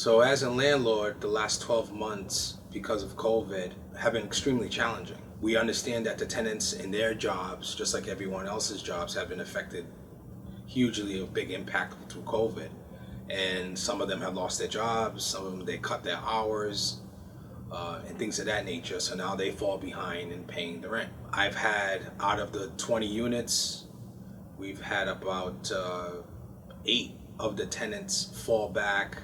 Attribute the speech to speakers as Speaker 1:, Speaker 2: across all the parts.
Speaker 1: So as a landlord, the last 12 months, because of COVID, have been extremely challenging. We understand that the tenants in their jobs, just like everyone else's jobs, have been affected hugely, a big impact through COVID. And some of them have lost their jobs, some of them they cut their hours, and things of that nature. So now they fall behind in paying the rent. I've had, out of the 20 units, we've had about 8 of the tenants fall back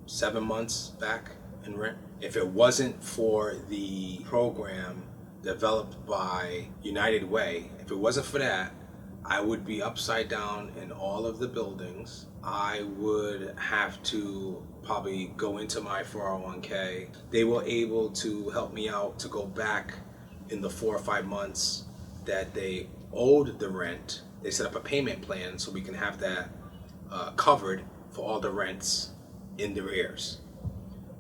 Speaker 1: 7 months back in rent. If it wasn't for the program developed by United Way, if it wasn't for that, I would be upside down in all of the buildings. I would have to probably go into my 401k. They were able to help me out to go back in the 4 or 5 months that they owed the rent. They set up a payment plan so we can have that covered for all the rents in the arrears.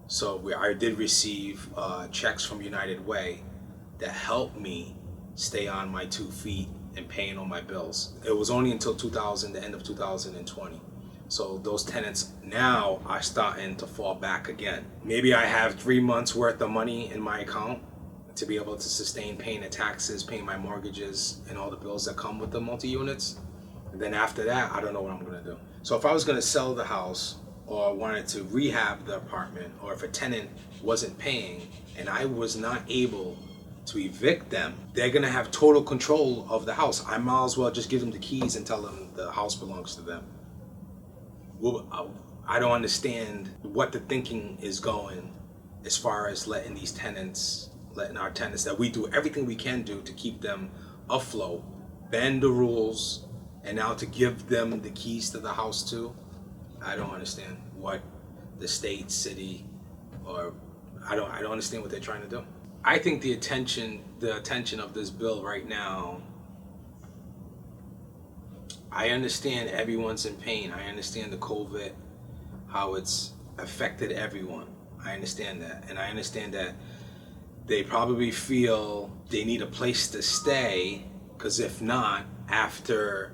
Speaker 1: So I did receive checks from United Way that helped me stay on my 2 feet and paying all my bills. It was only until the end of 2020. So those tenants now are starting to fall back again. Maybe I have 3 months worth of money in my account to be able to sustain paying the taxes, paying my mortgages, and all the bills that come with the multi-units. And then after that, I don't know what I'm gonna do. So if I was gonna sell the house, or wanted to rehab the apartment, or if a tenant wasn't paying and I was not able to evict them, they're gonna have total control of the house. I might as well just give them the keys and tell them the house belongs to them. Well, I don't understand what the thinking is going as far as letting our tenants, that we do everything we can do to keep them afloat, bend the rules, and now to give them the keys to the house too. I don't understand what the state, city, or I don't understand what they're trying to do. I think the attention of this bill right now, I understand everyone's in pain. I understand the COVID, how it's affected everyone. I understand that. And I understand that they probably feel they need a place to stay, because if not, after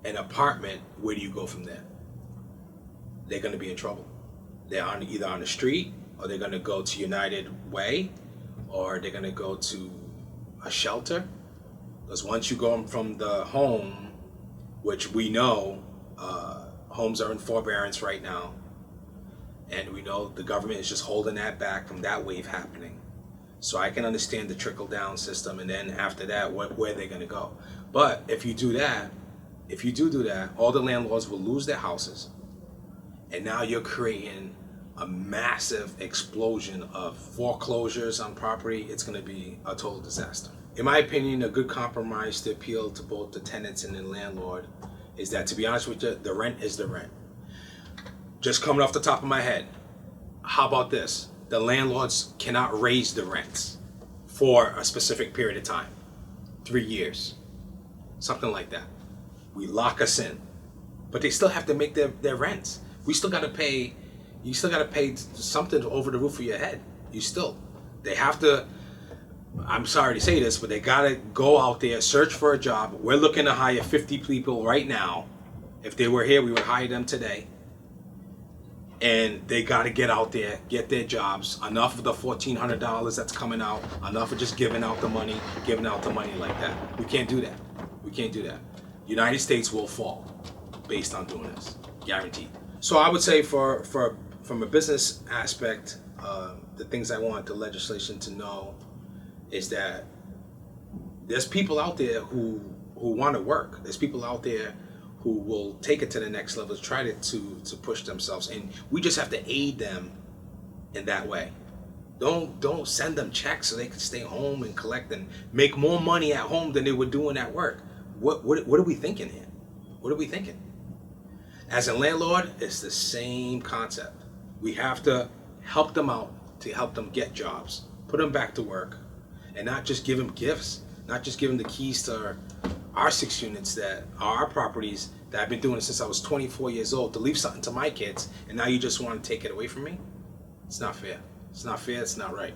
Speaker 1: an apartment, where do you go from there? They're going to be in trouble. They're either on the street, or they're going to go to United Way, or they're going to go to a shelter. Because once you go from the home, which we know homes are in forbearance right now, and we know the government is just holding that back from that wave happening. So I can understand the trickle-down system, and then after that, where they're going to go. But if you do that, all the landlords will lose their houses. And now you're creating a massive explosion of foreclosures on property. It's going to be a total disaster. In my opinion, a good compromise to appeal to both the tenants and the landlord is that, to be honest with you, the rent is the rent. Just coming off the top of my head, how about this? The landlords cannot raise the rents for a specific period of time, 3 years, something like that. We lock us in, but they still have to make their rents. You still got to pay something over the roof of your head. They have to, I'm sorry to say this, but they got to go out there, search for a job. We're looking to hire 50 people right now. If they were here, we would hire them today. And they got to get out there, get their jobs. Enough of the $1,400 that's coming out. Enough of just giving out the money like that. We can't do that. United States will fall based on doing this, guaranteed. So I would say from a business aspect, the things I want the legislation to know is that there's people out there who want to work. There's people out there who will take it to the next level, try to push themselves, and we just have to aid them in that way. Don't send them checks so they can stay home and collect and make more money at home than they were doing at work. What are we thinking here? What are we thinking? As a landlord, it's the same concept. We have to help them out, to help them get jobs, put them back to work, and not just give them gifts, not just give them the keys to our 6 units that are our properties that I've been doing since I was 24 years old, to leave something to my kids, and now you just want to take it away from me? It's not fair. It's not fair. It's not right.